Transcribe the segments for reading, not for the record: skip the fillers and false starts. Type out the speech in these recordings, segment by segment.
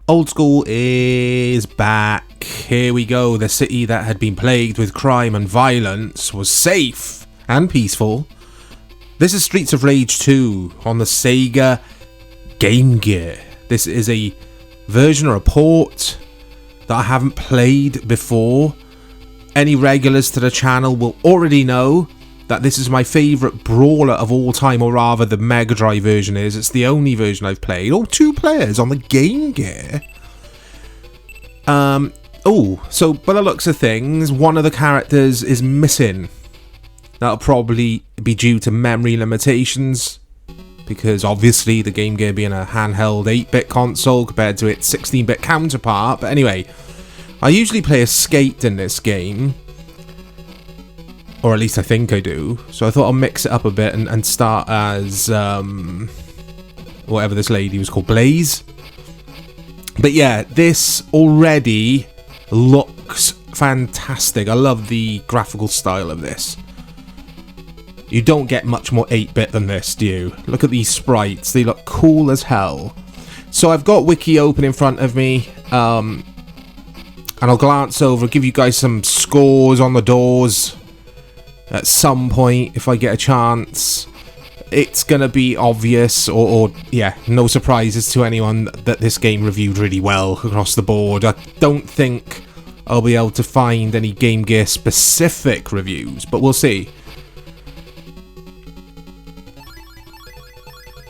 Old School is back. Here we go. The city that had been plagued with crime and violence was safe and peaceful. This is Streets of Rage 2 on the Sega Game Gear. This is a version or a port that I haven't played before. Any regulars to the channel will already know that this is my favourite brawler of all time, or rather the Mega Drive version is. It's the only version I've played. Oh, 2 players on the Game Gear. So by the looks of things, one of the characters is missing. That'll probably be due to memory limitations, because obviously the Game Gear being a handheld 8-bit console compared to its 16-bit counterpart. But anyway, I usually play as Skate in this game. Or at least I think I do. So I thought I'll mix it up a bit and start as whatever this lady was called, Blaze. But yeah, this already looks fantastic. I love the graphical style of this. You don't get much more 8-bit than this, do you? Look at these sprites. They look cool as hell. So I've got Wiki open in front of me. And I'll glance over, give you guys some scores on the doors at some point if I get a chance. It's gonna be obvious, or yeah, no surprises to anyone that this game reviewed really well across the board. I don't think I'll be able to find any Game Gear specific reviews, but we'll see.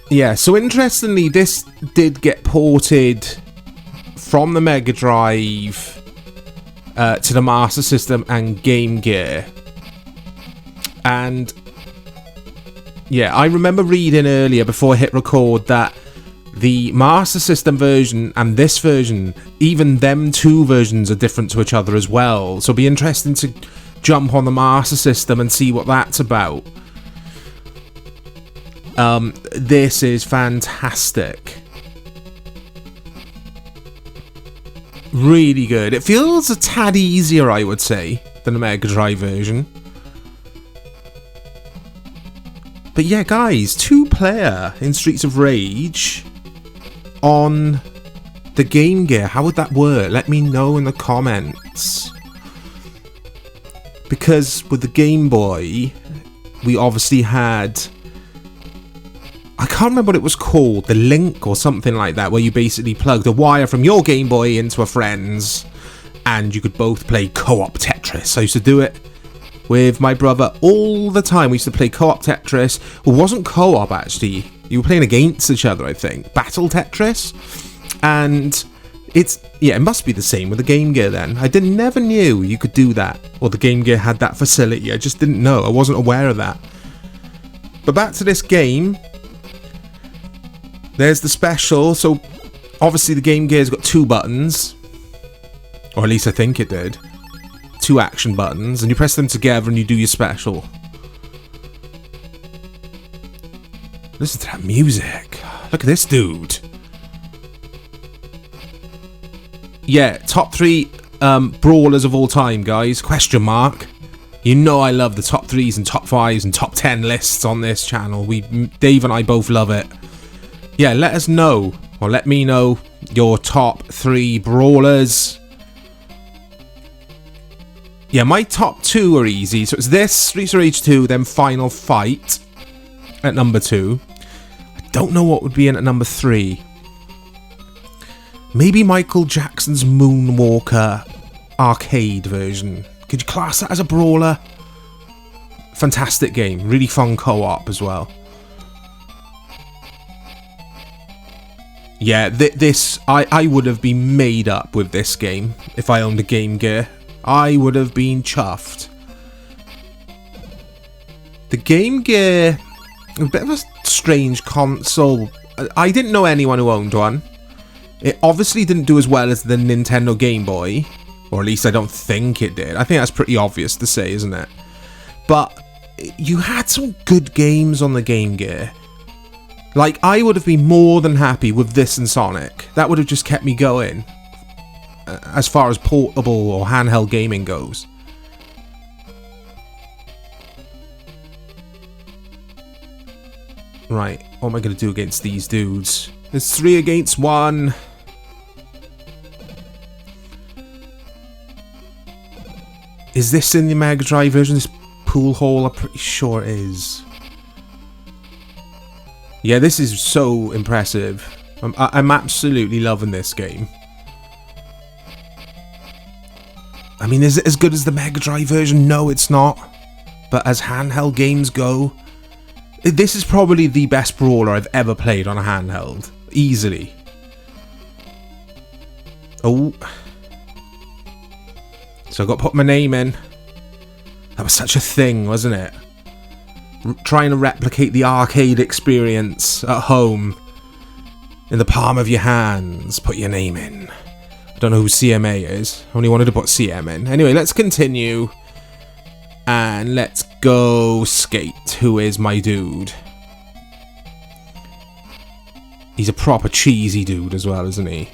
Yeah, so interestingly, this did get ported from the Mega Drive to the Master System and Game Gear. And yeah, I remember reading earlier before I hit record that the Master System version and this version, even them two versions are different to each other as well. So it'll be interesting to jump on the Master System and see what that's about. This is fantastic. Really good. It feels a tad easier, I would say, than the Mega Drive version. But yeah, guys, 2-player in Streets of Rage on the Game Gear. How would that work? Let me know in the comments. Because with the Game Boy, we obviously had... I can't remember what it was called, the Link or something like that, where you basically plugged a wire from your Game Boy into a friend's and you could both play co-op Tetris. I used to do it with my brother all the time. We used to play co-op Tetris. Well, it wasn't co-op actually. You were playing against each other, I think. Battle Tetris. And it's, yeah, it must be the same with the Game Gear then. I never knew you could do that. Or the Game Gear had that facility. I just didn't know. I wasn't aware of that. But back to this game. There's the special. So obviously the Game Gear's got 2 buttons. Or at least I think it did. 2 action buttons, and you press them together and you do your special. Listen to that music. Look at this dude. Yeah, top 3 brawlers of all time, guys. Question mark. You know I love the top 3s and top 5s and top 10 lists on this channel. Dave and I both love it. Yeah, let us know, or let me know your top 3 brawlers. Yeah, my top 2 are easy. So it's this, Streets of Rage 2, then Final Fight at number 2. I don't know what would be in at number 3. Maybe Michael Jackson's Moonwalker arcade version. Could you class that as a brawler? Fantastic game. Really fun co-op as well. Yeah, I would have been made up with this game if I owned a Game Gear. I would have been chuffed. The Game Gear, a bit of a strange console. I didn't know anyone who owned one. It obviously didn't do as well as the Nintendo Game Boy. Or at least I don't think it did. I think that's pretty obvious to say, isn't it? But you had some good games on the Game Gear. Like, I would have been more than happy with this and Sonic. That would have just kept me going. As far as portable or handheld gaming goes. Right, what am I going to do against these dudes? There's 3 against 1. Is this in the Mega Drive version? This pool hall? I'm pretty sure it is. Yeah, this is so impressive. I'm absolutely loving this game. I mean, is it as good as the Mega Drive version? No, it's not. But as handheld games go, this is probably the best Brawler I've ever played on a handheld. Easily. Oh. So I got to put my name in. That was such a thing, wasn't it? Trying to replicate the arcade experience at home. In the palm of your hands. Put your name in. I don't know who CMA is. I only wanted to put CM in. Anyway, let's continue. And let's go Skate, who is my dude. He's a proper cheesy dude as well, isn't he?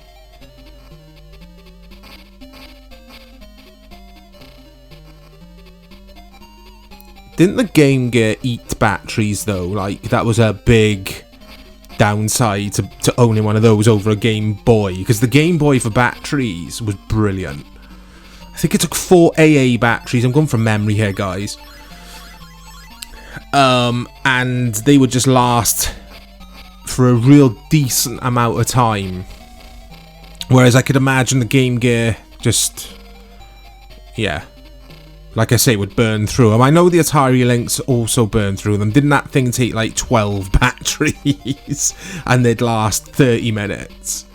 Didn't the Game Gear eat batteries though? Like, that was a big downside to owning one of those over a Game Boy. Because the Game Boy for batteries was brilliant. I think it took 4 AA batteries. I'm going from memory here, guys. And they would just last for a real decent amount of time. Whereas I could imagine the Game Gear just... yeah. Like I say, would burn through them. I know the Atari Lynx also burned through them. Didn't that thing take like 12 batteries? And they'd last 30 minutes.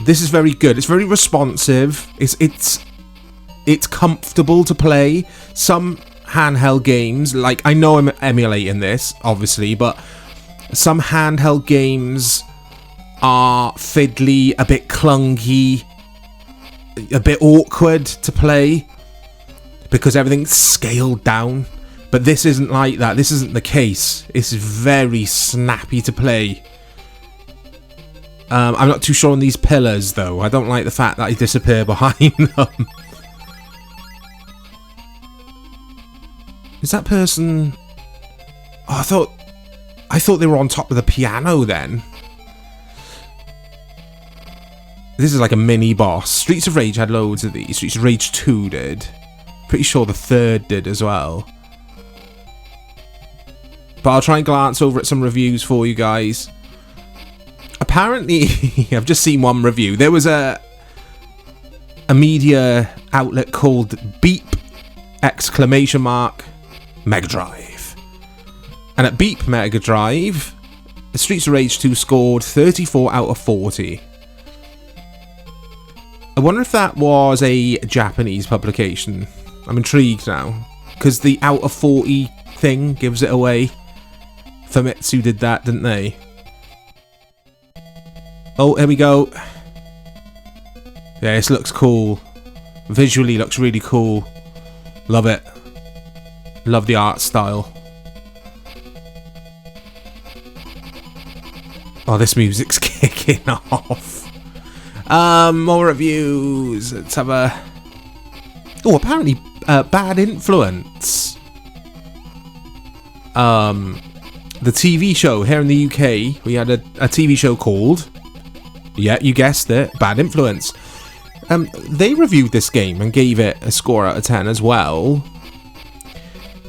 This is very good. It's very responsive. It's comfortable to play. Some handheld games, like, I know I'm emulating this, obviously, but some handheld games are fiddly, a bit clunky, a bit awkward to play because everything's scaled down. But this isn't like that. This isn't the case. It's very snappy to play. I'm not too sure on these pillars, though. I don't like the fact that I disappear behind them. Is that person... oh, I thought they were on top of the piano then. This is like a mini boss. Streets of Rage had loads of these. Streets of Rage 2 did. Pretty sure the 3rd did as well. But I'll try and glance over at some reviews for you guys. Apparently, I've just seen one review. There was a media outlet called Beep! Mega Drive. And at Beep Mega Drive, the Streets of Rage 2 scored 34 out of 40. I wonder if that was a Japanese publication. I'm intrigued now. Because the out of 40 thing gives it away. Famitsu did that, didn't they? Oh, here we go. Yeah, this looks cool. Visually looks really cool. Love it. Love the art style. Oh, this music's kicking off. More reviews. Let's have a... oh, apparently, Bad Influence. The TV show here in the UK, we had a TV show called... yeah, you guessed it, Bad Influence. They reviewed this game and gave it a score out of 10 as well.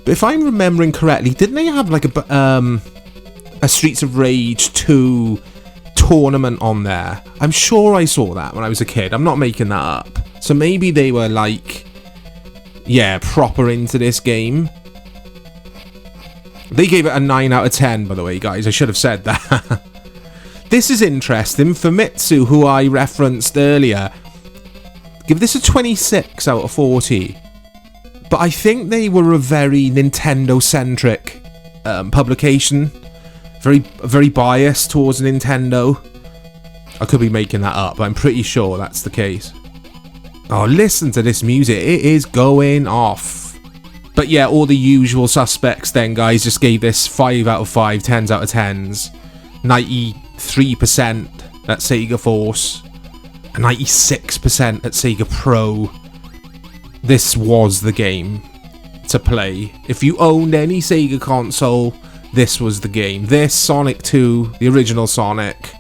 But if I'm remembering correctly, didn't they have like a Streets of Rage 2 tournament on there? I'm sure I saw that when I was a kid. I'm not making that up. So maybe they were like, yeah, proper into this game. They gave it a 9 out of 10, by the way, guys. I should have said that. This is interesting. Famitsu, who I referenced earlier, give this a 26 out of 40. But I think they were a very Nintendo-centric publication. Very biased towards Nintendo. I could be making that up, but I'm pretty sure that's the case. Oh, listen to this music. It is going off. But yeah, all the usual suspects then, guys, just gave this 5 out of 5, 10s out of 10s. 93% at Sega Force. 96% at Sega Pro. This was the game to play. If you owned any Sega console, this was the game. This, Sonic 2, the original Sonic.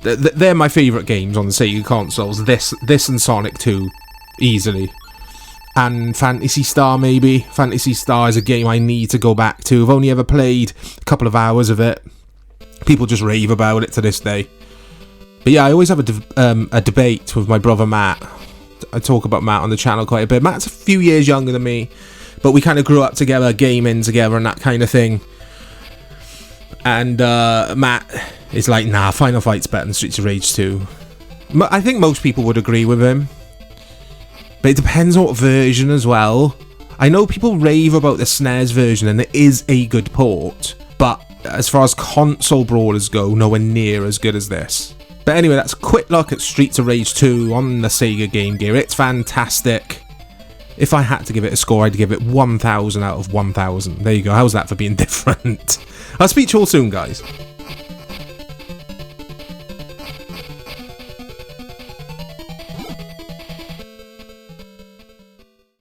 They're my favourite games on the Sega consoles. This and Sonic 2, easily. And Phantasy Star, maybe. Phantasy Star is a game I need to go back to. I've only ever played a couple of hours of it. People just rave about it to this day. But yeah, I always have a debate with my brother Matt. I talk about Matt on the channel quite a bit. Matt's a few years younger than me, but we kind of grew up together, gaming together and that kind of thing. And Matt is like, nah, Final Fight's better than Streets of Rage 2. I think most people would agree with him. But it depends on what version as well. I know people rave about the SNES version, and it is a good port. But as far as console brawlers go, nowhere near as good as this. But anyway, that's a quick look at Streets of Rage 2 on the Sega Game Gear. It's fantastic. If I had to give it a score, I'd give it 1,000 out of 1,000. There you go. How's that for being different? I'll speak to you all soon, guys.